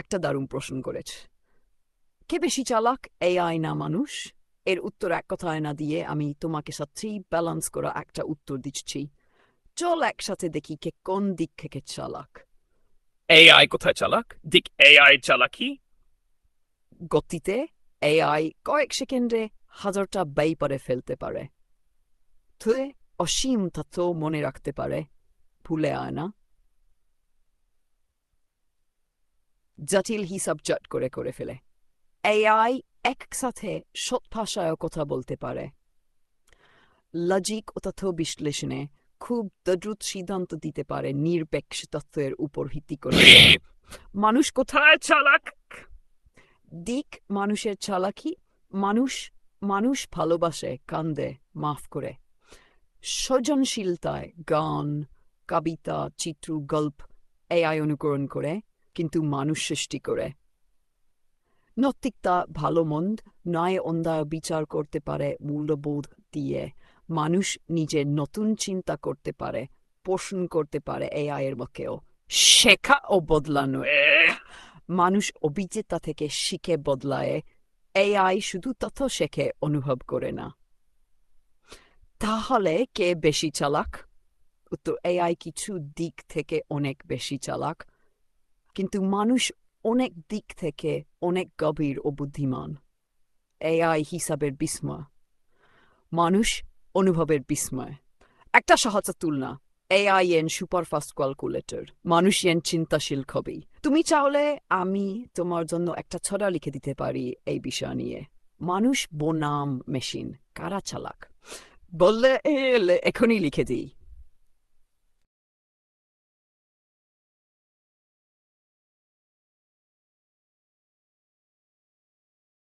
একটা দারুণ প্রশ্ন করেছে। কে বেশি চালাক, এআই না মানুষ? এর উত্তর এক কথায় না দিয়ে আমি তোমাকে সাথে ব্যালেন্স করা একটা উত্তর দিচ্ছি। চল একসাথে দেখি কে কোন দিক থেকে চালাক। এআই কোথায় চালাক? দিক এআই চালাকি। গতিতে এআই কয়েক সেকেন্ডে হাজারটা পারে ফেলতে পারে। তুই অসীম তথ্য মনে রাখতে পারে, ভুলে আয় না। জটিল হিসাব চট করে করে ফেলে। এআই একসাথে সৎ ভাষায় কথা বলতে পারে, লজিক ও তথ্য বিশ্লেষণে খুব দ্রুত সিদ্ধান্ত দিতে পারে নিরপেক্ষ তথ্যের উপর ভিত্তি করে। মানুষ কোথায় চালাক? দিক মানুষের চালাকি। মানুষ মানুষ ভালোবাসে, কান্দে, মাফ করে। সৃজনশীলতায় গান, কবিতা, চিত্র, গল্প এআই অনুকরণ করে, কিন্তু মানুষ সৃষ্টি করে। নৈতিকতা, ভালো মন্দ, ন্যায় অন্যায় বিচার করতে পারে মূল্যবোধ দিয়ে। মানুষ নিজে নতুন চিন্তা করতে পারে, পোষণ করতে পারে এআই এর মধ্যেও। শেখা ও বদলানো, মানুষ অভিজ্ঞতা থেকে শিখে বদলায়, এআই শুধু তথ্য শেখে, অনুভব করে না। তাহলে কে বেশি চালাক? উত্তর, এআই কিছু দিক থেকে অনেক বেশি চালাক, কিন্তু মানুষ অনেক দিক থেকে অনেক গভীর ও বুদ্ধিমান। এআই হিসাবের বিস্ময়, মানুষ অনুভবের বিস্ময়। একটা সহজ তুলনা, এআই এন সুপারফাস্ট ক্যালকুলেটর, মানুষ এন চিন্তাশীল কবি। তুমি চাইলে আমি তোমার জন্য একটা ছড়া লিখে দিতে পারি এই বিষয় নিয়ে। মানুষ বনাম মেশিন, কারা চালাক? বললে এখনই লিখে দিই।